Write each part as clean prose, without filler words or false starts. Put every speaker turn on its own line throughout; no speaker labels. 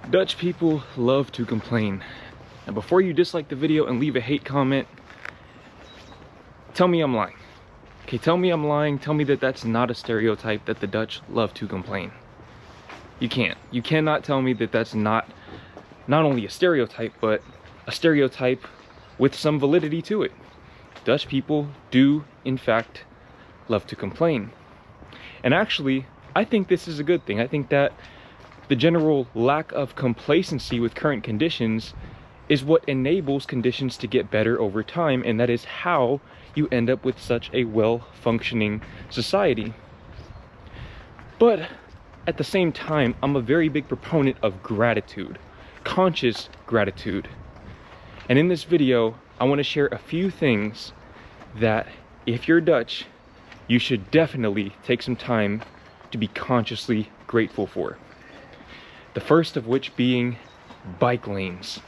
Dutch people love to complain. And before you dislike the video and leave a hate comment, tell me I'm lying. Okay, tell me I'm lying. Tell me that that's not a stereotype, that the Dutch love to complain. You can't. You cannot tell me that that's not only a stereotype, but a stereotype with some validity to it. Dutch people do, in fact, love to complain. And actually, I think this is a good thing. I think that the general lack of complacency with current conditions is what enables conditions to get better over time, and that is how you end up with such a well-functioning society. But at the same time, I'm a very big proponent of gratitude, conscious gratitude. And in this video, I want to share a few things that, if you're Dutch, you should definitely take some time to be consciously grateful for. The first of which being bike lanes.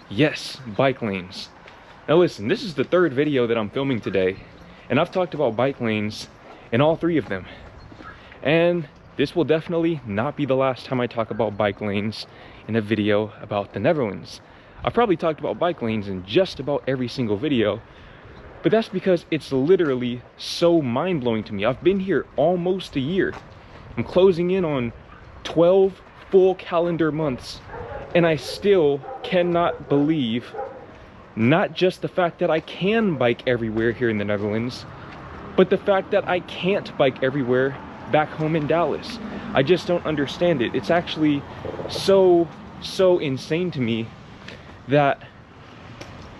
Yes, bike lanes. Now listen, this is the third video that I'm filming today, and I've talked about bike lanes in all three of them. And this will definitely not be the last time I talk about bike lanes in a video about the Netherlands. I've probably talked about bike lanes in just about every single video, but that's because it's literally so mind-blowing to me. I've been here almost a year. I'm closing in on 12 full calendar months, and I still cannot believe not just the fact that I can bike everywhere here in the Netherlands, but the fact that I can't bike everywhere back home in Dallas. I just don't understand it. It's actually so insane to me that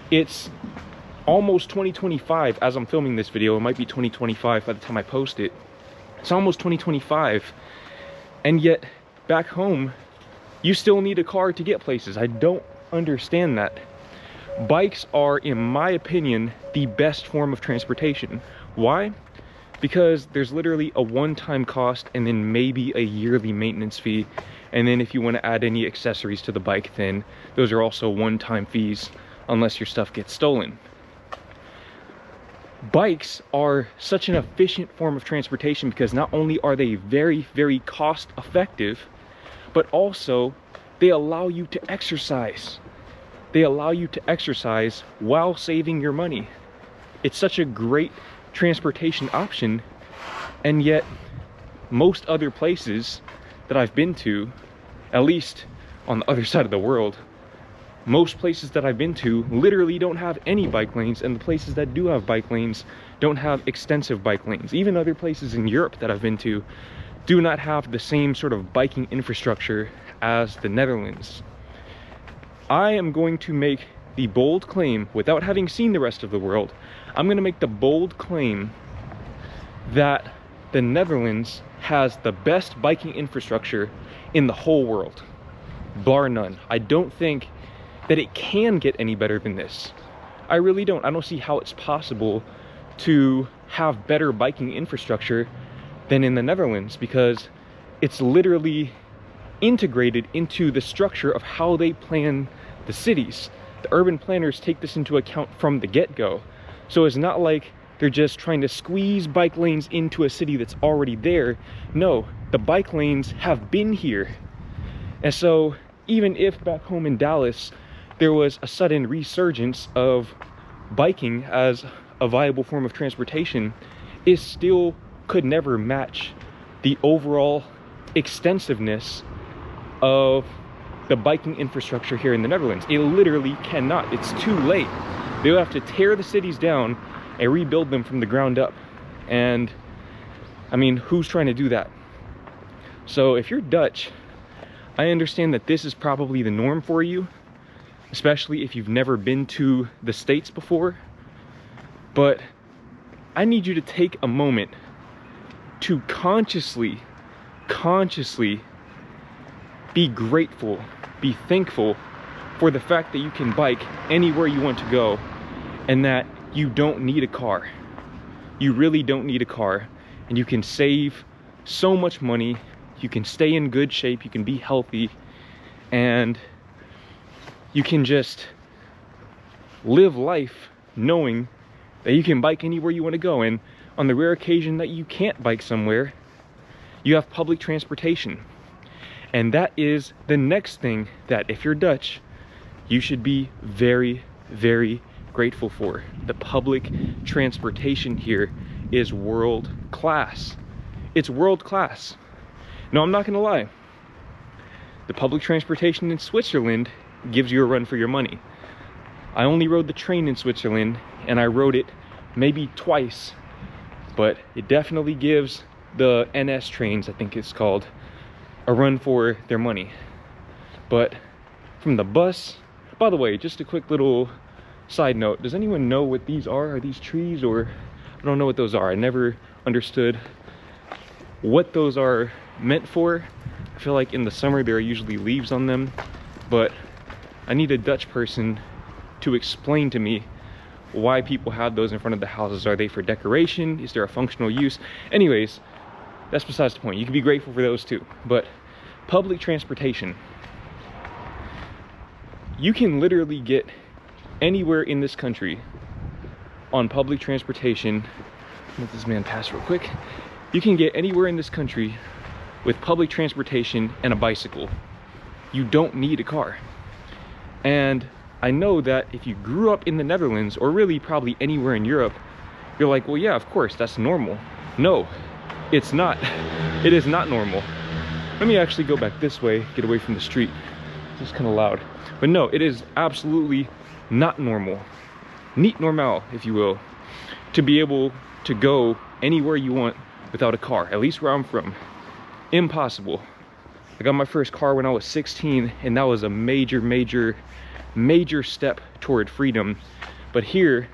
it's almost 2025 as I'm filming this video. It might be 2025 by the time I post it. It's almost 2025, and yet back home you still need a car to get places. I don't understand that. Bikes are, in my opinion, the best form of transportation. Why? Because there's literally a one-time cost and then maybe a yearly maintenance fee, and then if you want to add any accessories to the bike, then those are also one-time fees unless your stuff gets stolen. Bikes are such an efficient form of transportation because not only are they very cost effective, but also they allow you to exercise. They allow you to exercise while saving your money. It's such a great transportation option, and yet most other places that I've been to, at least on the other side of the world, most places that I've been to literally don't have any bike lanes, and the places that do have bike lanes don't have extensive bike lanes. Even other places in Europe that I've been to do not have the same sort of biking infrastructure as the Netherlands. I am going to make the bold claim, without having seen the rest of the world, I'm going to make the bold claim that the Netherlands has the best biking infrastructure in the whole world, bar none. I don't think that it can get any better than this. I really don't. I don't see how it's possible to have better biking infrastructure than in the Netherlands, because it's literally integrated into the structure of how they plan the cities. The urban planners take this into account from the get-go. So it's not like they're just trying to squeeze bike lanes into a city that's already there. No, the bike lanes have been here. And so even if back home in Dallas there was a sudden resurgence of biking as a viable form of transportation, it still could never match the overall extensiveness of the biking infrastructure here in the Netherlands. It literally cannot. It's too late. They'll have to tear the cities down and rebuild them from the ground up. And I mean, who's trying to do that? So if you're Dutch, I understand that this is probably the norm for you, especially if you've never been to the States before. But I need you to take a moment to consciously be grateful, be thankful for the fact that you can bike anywhere you want to go, and that you don't need a car. You really don't need a car, and you can save so much money, you can stay in good shape, you can be healthy, and you can just live life knowing that you can bike anywhere you want to go. And on the rare occasion that you can't bike somewhere, you have public transportation. And that is the next thing that, if you're Dutch, you should be very, very grateful for. The public transportation here is world class. It's world class. No, I'm not gonna lie. The public transportation in Switzerland gives you a run for your money. I only rode the train in Switzerland, and I rode it maybe twice, but it definitely gives the NS trains, I think it's called, a run for their money. But from the bus, by the way, just a quick little side note, does anyone know what these are? Are these trees? Or I don't know what those are. I never understood what those are meant for. I feel like in the summer there are usually leaves on them, but I need a Dutch person to explain to me why people have those in front of the houses. Are they for decoration? Is there a functional use? Anyways, that's besides the point. You can be grateful for those too. But public transportation, you can literally get anywhere in this country on public transportation. Let this man pass real quick. You can get anywhere in this country with public transportation and a bicycle. You don't need a car. And I know that if you grew up in the Netherlands, or really probably anywhere in Europe, you're like, well, yeah, of course, that's normal. No, it's not. It is not normal. Let me actually go back this way, get away from the street. It's just kind of loud. But no, it is absolutely not normal. Niet normaal, if you will, to be able to go anywhere you want without a car, at least where I'm from. Impossible. I got my first car when I was 16, and that was a major, major, major step toward freedom. But here,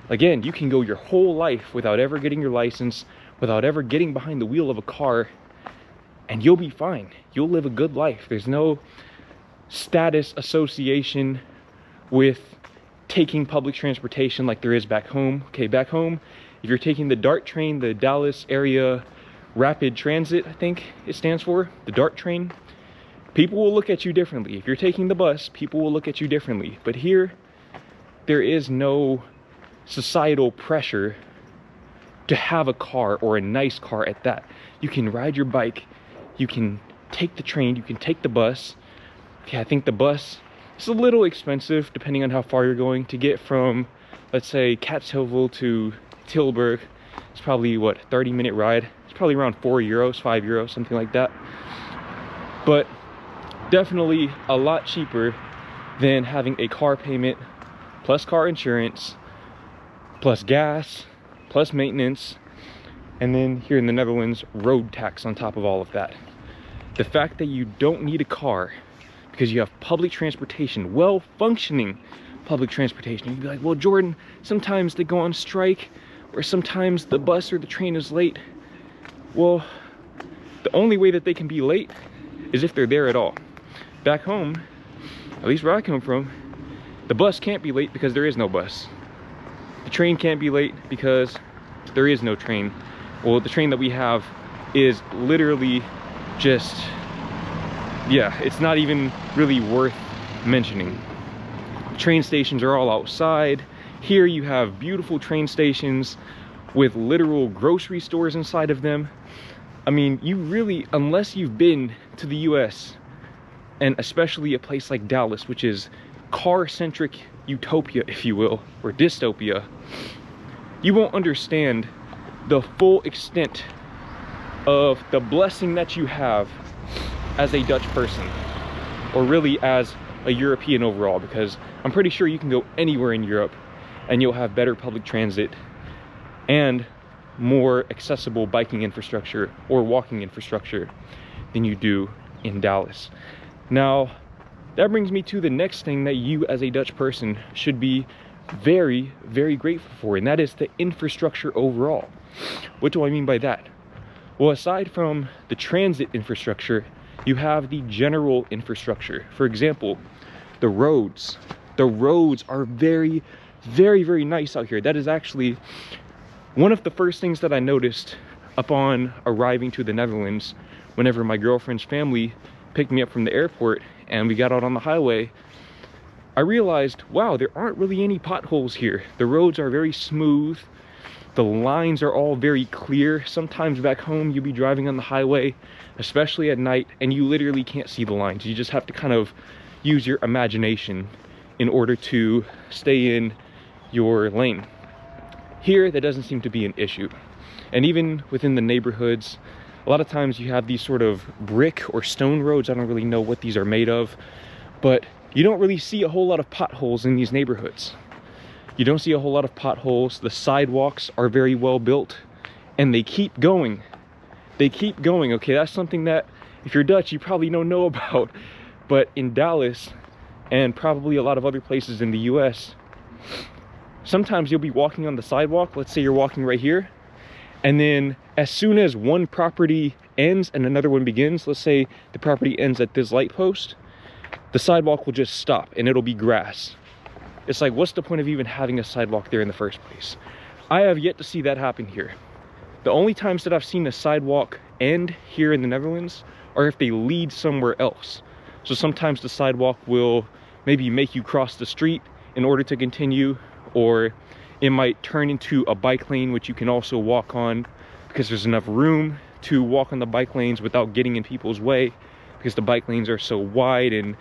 again, you can go your whole life without ever getting your license, without ever getting behind the wheel of a car, and you'll be fine. You'll live a good life. There's no status association with taking public transportation like there is back home. Okay, back home, if you're taking the DART train, the Dallas Area Rapid Transit, I think it stands for, the DART train, people will look at you differently. If you're taking the bus, people will look at you differently. But here, there is no societal pressure to have a car, or a nice car at that. You can ride your bike, you can take the train, you can take the bus. Yeah, I think the bus is a little expensive depending on how far you're going. To get from, let's say, Kaatsheuvel to Tilburg, it's probably, what, 30-minute ride? It's probably around 4 euros, 5 euros, something like that. But definitely a lot cheaper than having a car payment, plus car insurance, plus gas, plus maintenance, and then here in the Netherlands, road tax on top of all of that. The fact that you don't need a car because you have public transportation, well-functioning public transportation. You'd be like, well, Jordan, sometimes they go on strike, or sometimes the bus or the train is late. Well, the only way that they can be late is if they're there at all. Back home, at least where I come from, the bus can't be late because there is no bus. The train can't be late because there is no train. Well, the train that we have is literally just, yeah, it's not even really worth mentioning. Train stations are all outside. Here you have beautiful train stations with literal grocery stores inside of them. I mean, you really, unless you've been to the US, and especially a place like Dallas, which is car-centric utopia, if you will, or dystopia, you won't understand the full extent of the blessing that you have as a Dutch person, or really as a European overall, because I'm pretty sure you can go anywhere in Europe and you'll have better public transit and more accessible biking infrastructure or walking infrastructure than you do in Dallas. Now, that brings me to the next thing that you as a Dutch person should be very, very grateful for, and that is the infrastructure overall. What do I mean by that? Well, aside from the transit infrastructure, you have the general infrastructure. For example, the roads. The roads are very, very, very nice out here. That is actually one of the first things that I noticed upon arriving to the Netherlands. Whenever my girlfriend's family picked me up from the airport and we got out on the highway, I realized, wow, there aren't really any potholes here. The roads are very smooth. The lines are all very clear. Sometimes back home you'll be driving on the highway, especially at night, and you literally can't see the lines. You just have to kind of use your imagination in order to stay in your lane. Here, that doesn't seem to be an issue. And even within the neighborhoods, a lot of times you have these sort of brick or stone roads. I don't really know what these are made of, but you don't really see a whole lot of potholes in these neighborhoods. You don't see a whole lot of potholes. The sidewalks are very well built, and they keep going. They keep going. Okay, that's something that if you're Dutch, you probably don't know about. But in Dallas, and probably a lot of other places in the US, sometimes you'll be walking on the sidewalk. Let's say you're walking right here, and then as soon as one property ends and another one begins, let's say the property ends at this light post, the sidewalk will just stop and it'll be grass. It's like, what's the point of even having a sidewalk there in the first place? I have yet to see that happen here. The only times that I've seen a sidewalk end here in the Netherlands are if they lead somewhere else. So sometimes the sidewalk will maybe make you cross the street in order to continue, or it might turn into a bike lane, which you can also walk on because there's enough room to walk on the bike lanes without getting in people's way, because the bike lanes are so wide, and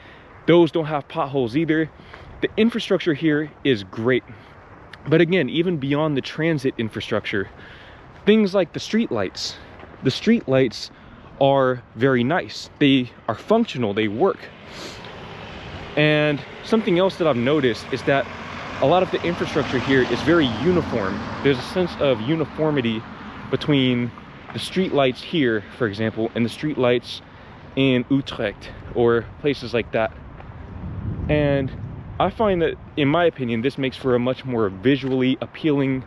those don't have potholes either. The infrastructure here is great. But again, even beyond the transit infrastructure, things like the street lights. The street lights are very nice. They are functional, they work. And something else that I've noticed is that a lot of the infrastructure here is very uniform. There's a sense of uniformity between the street lights here, for example, and the street lights in Utrecht or places like that. And I find that, in my opinion, this makes for a much more visually appealing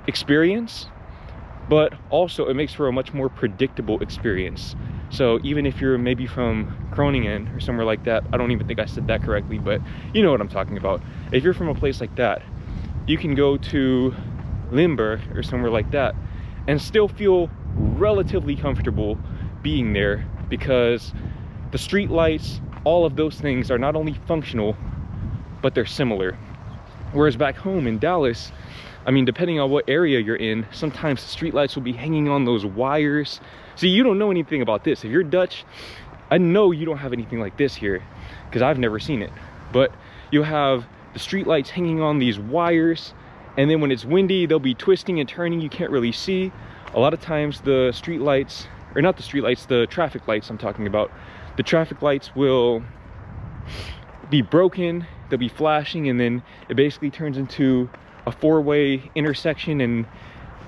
experience, but also it makes for a much more predictable experience. So even if you're maybe from Groningen or somewhere like that, I don't even think I said that correctly, but you know what I'm talking about. If you're from a place like that, you can go to Limburg or somewhere like that and still feel relatively comfortable being there, because the street lights, all of those things are not only functional, but they're similar. Whereas back home in Dallas, I mean, depending on what area you're in, sometimes the street lights will be hanging on those wires. See, you don't know anything about this. If you're Dutch, I know you don't have anything like this here, because I've never seen it. But you'll have the street lights hanging on these wires, and then when it's windy, they'll be twisting and turning. You can't really see. A lot of times the street lights, or not the street lights, the traffic lights I'm talking about, the traffic lights will be broken, they'll be flashing, and then it basically turns into a four-way intersection, and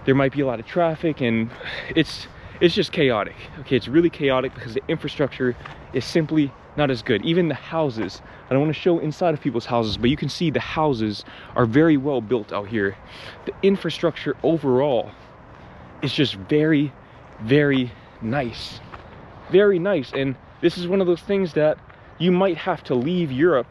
there might be a lot of traffic, and it's just chaotic. Okay, it's really chaotic because the infrastructure is simply not as good. Even the houses, I don't want to show inside of people's houses, but you can see the houses are very well built out here. The infrastructure overall is just very, very nice. Very nice. And this is one of those things that you might have to leave Europe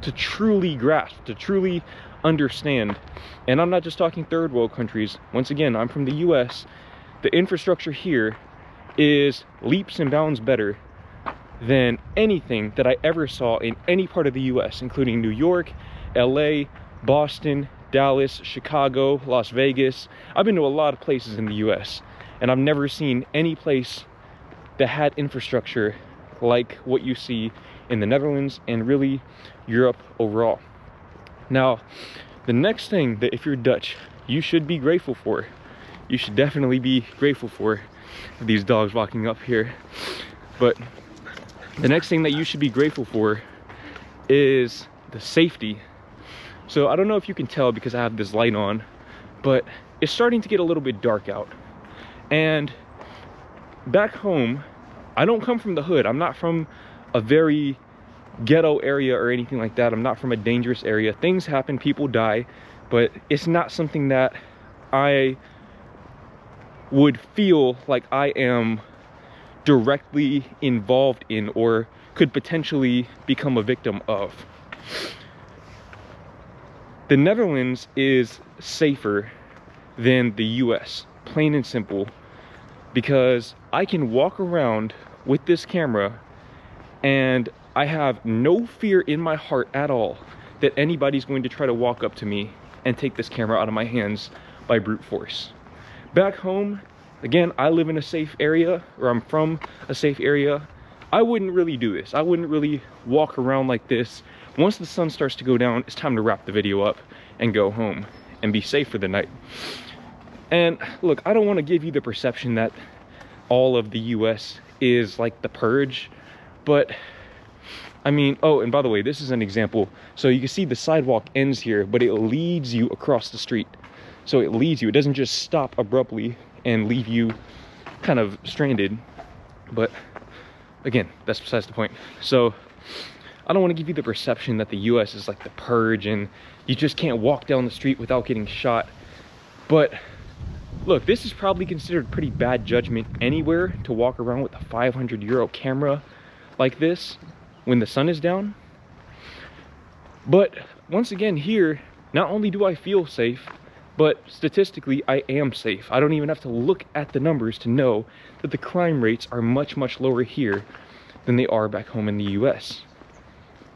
to truly grasp, to truly understand. And I'm not just talking third world countries. Once again, I'm from the US. The infrastructure here is leaps and bounds better than anything that I ever saw in any part of the US, including New York, LA, Boston, Dallas, Chicago, Las Vegas. I've been to a lot of places in the US, and I've never seen any place that had infrastructure like what you see in the Netherlands and really Europe overall. Now, the next thing that if you're Dutch, you should be grateful for, you should definitely be grateful for these dogs walking up here. But the next thing that you should be grateful for is the safety. So I don't know if you can tell because I have this light on, but it's starting to get a little bit dark out. And back home, I don't come from the hood. I'm not from a very ghetto area or anything like that. I'm not from a dangerous area. Things happen, people die, but it's not something that I would feel like I am directly involved in or could potentially become a victim of. The Netherlands is safer than the US, plain and simple, because I can walk around with this camera and I have no fear in my heart at all that anybody's going to try to walk up to me and take this camera out of my hands by brute force. Back home, again, I live in a safe area, or I'm from a safe area. I wouldn't really do this. I wouldn't really walk around like this. Once the sun starts to go down, it's time to wrap the video up and go home and be safe for the night. And look, I don't want to give you the perception that all of the US is like the purge, but I mean, oh, and by the way, this is an example. So you can see the sidewalk ends here, but it leads you across the street. So it leads you, it doesn't just stop abruptly and leave you kind of stranded. But again, that's besides the point. So I don't want to give you the perception that the US is like the purge and you just can't walk down the street without getting shot. But look, this is probably considered pretty bad judgment anywhere to walk around with a 500 euro camera like this when the sun is down. But once again, here, not only do I feel safe, but statistically I am safe. I don't even have to look at the numbers to know that the crime rates are much, much lower here than they are back home in the US.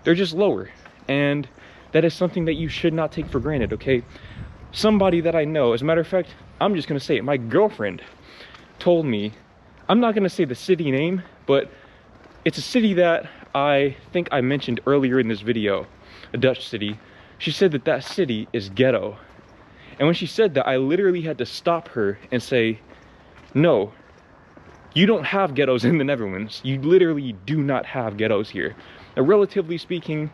They're just lower, and that is something that you should not take for granted, okay? Somebody that I know, as a matter of fact, I'm just gonna say it, my girlfriend told me, I'm not gonna say the city name, but it's a city that I think I mentioned earlier in this video, a Dutch city. She said that that city is ghetto. And when she said that, I literally had to stop her and say, no, you don't have ghettos in the Netherlands. You literally do not have ghettos here. Now, relatively speaking,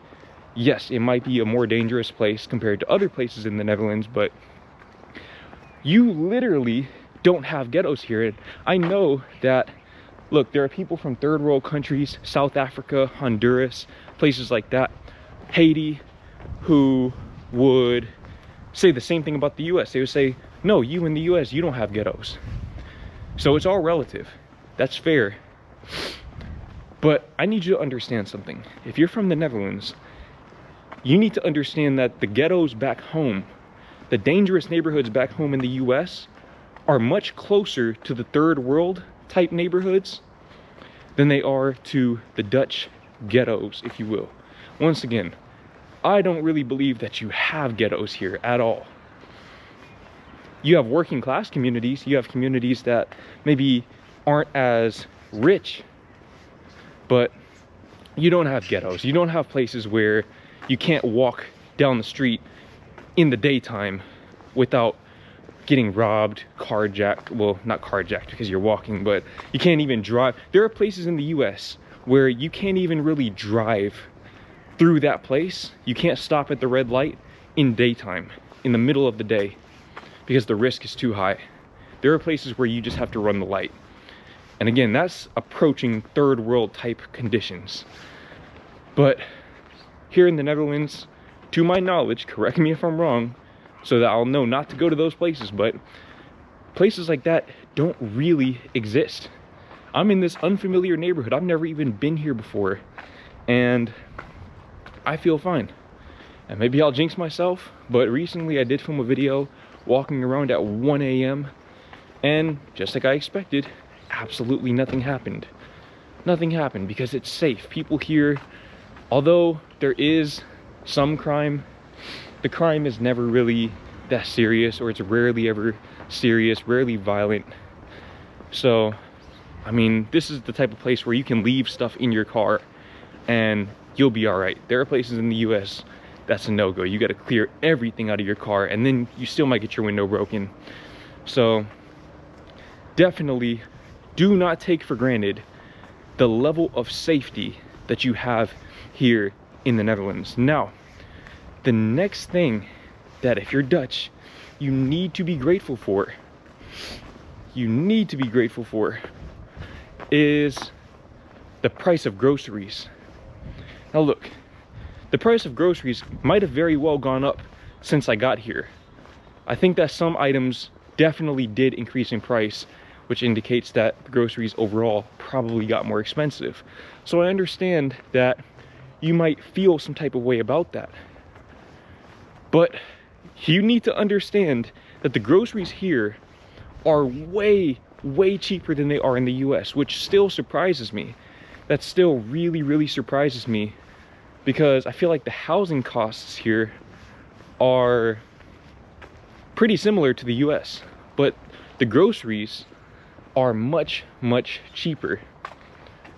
yes, it might be a more dangerous place compared to other places in the Netherlands, but you literally don't have ghettos here. And I know that, look, there are people from third world countries, South Africa, Honduras, places like that, Haiti, who would say the same thing about the US. They would say, no, you in the US, you don't have ghettos. So it's all relative. That's fair. But I need you to understand something. If you're from the Netherlands, you need to understand that the ghettos back home, the dangerous neighborhoods back home in the US, are much closer to the third world type neighborhoods than they are to the Dutch ghettos, if you will. Once again, I don't really believe that you have ghettos here at all. You have working class communities, you have communities that maybe aren't as rich, but you don't have ghettos. You don't have places where you can't walk down the street in the daytime without getting robbed, carjacked. Well, not carjacked because you're walking, but you can't even drive. There are places in the US where you can't even really drive through that place. You can't stop at the red light in daytime, in the middle of the day, because the risk is too high. There are places where you just have to run the light. And again, that's approaching third world type conditions. But here in the Netherlands, to my knowledge, correct me if I'm wrong, so that I'll know not to go to those places, but places like that don't really exist. I'm in this unfamiliar neighborhood. I've never even been here before, and I feel fine. And maybe I'll jinx myself, but recently I did film a video walking around at 1 a.m. and just like I expected, absolutely nothing happened. Nothing happened because it's safe. People here, although there is some crime, the crime is never really that serious, or it's rarely ever serious, rarely violent. So, I mean, this is the type of place where you can leave stuff in your car and you'll be all right. There are places in the US that's a no-go. You got to clear everything out of your car, and then you still might get your window broken. So definitely do not take for granted the level of safety that you have here in the Netherlands. Now, the next thing that if you're Dutch, you need to be grateful for, is the price of groceries. Now look, the price of groceries might have very well gone up since I got here. I think that some items definitely did increase in price, which indicates that the groceries overall probably got more expensive. So I understand that you might feel some type of way about that. But you need to understand that the groceries here are way, way cheaper than they are in the US, which still surprises me. That still really, really surprises me, because I feel like the housing costs here are pretty similar to the US, but the groceries are much, much cheaper.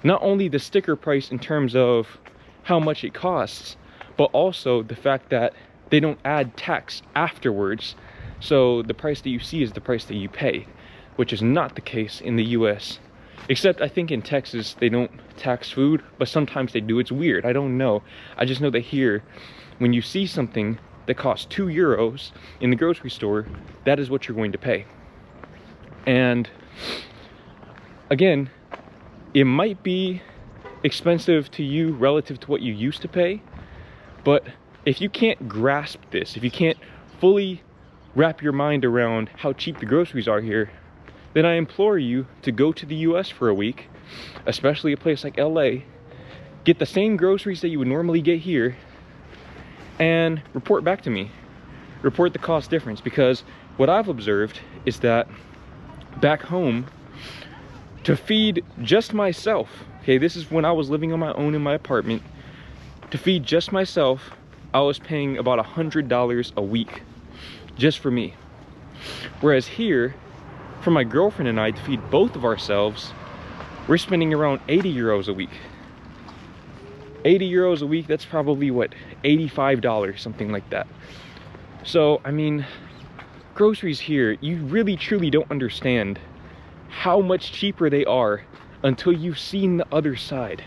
Not only the sticker price in terms of how much it costs, but also the fact that they don't add tax afterwards. So the price that you see is the price that you pay, which is not the case in the US. Except I think in Texas they don't tax food, but sometimes they do. It's weird, I don't know. I just know that here, when you see something that costs 2 euros in the grocery store, that is what you're going to pay. And again, it might be expensive to you relative to what you used to pay, but if you can't grasp this, if you can't fully wrap your mind around how cheap the groceries are here, then I implore you to go to the US for a week, especially a place like LA, get the same groceries that you would normally get here, and report back to me. Report the cost difference, because what I've observed is that back home, to feed just myself, okay, this is when I was living on my own in my apartment, to feed just myself, I was paying about $100 a week just for me. Whereas here, for my girlfriend and I to feed both of ourselves, we're spending around 80 euros a week. 80 euros a week, that's probably what, $85, something like that. So, I mean, groceries here, you really truly don't understand how much cheaper they are until you've seen the other side.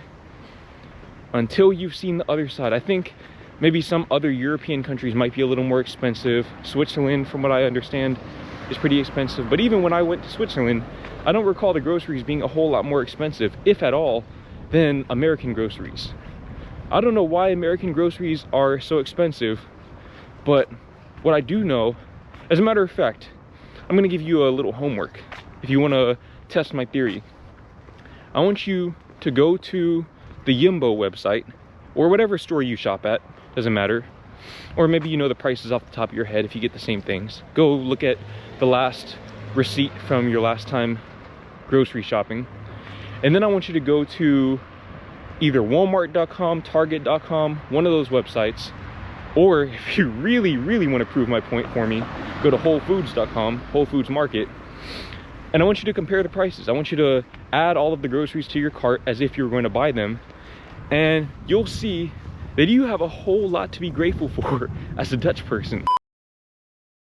Until you've seen the other side. I think maybe some other European countries might be a little more expensive. Switzerland, from what I understand, is pretty expensive. But even when I went to Switzerland, I don't recall the groceries being a whole lot more expensive, if at all, than American groceries. I don't know why American groceries are so expensive, but what I do know, as a matter of fact, I'm gonna give you a little homework if you wanna test my theory. I want you to go to the Jumbo website, or whatever store you shop at, doesn't matter. Or maybe you know the prices off the top of your head if you get the same things. Go look at the last receipt from your last time grocery shopping. And then I want you to go to either Walmart.com, Target.com, one of those websites. Or if you really, really want to prove my point for me, go to WholeFoods.com, Whole Foods Market. And I want you to compare the prices. I want you to add all of the groceries to your cart as if you were going to buy them. And you'll see that you have a whole lot to be grateful for as a Dutch person.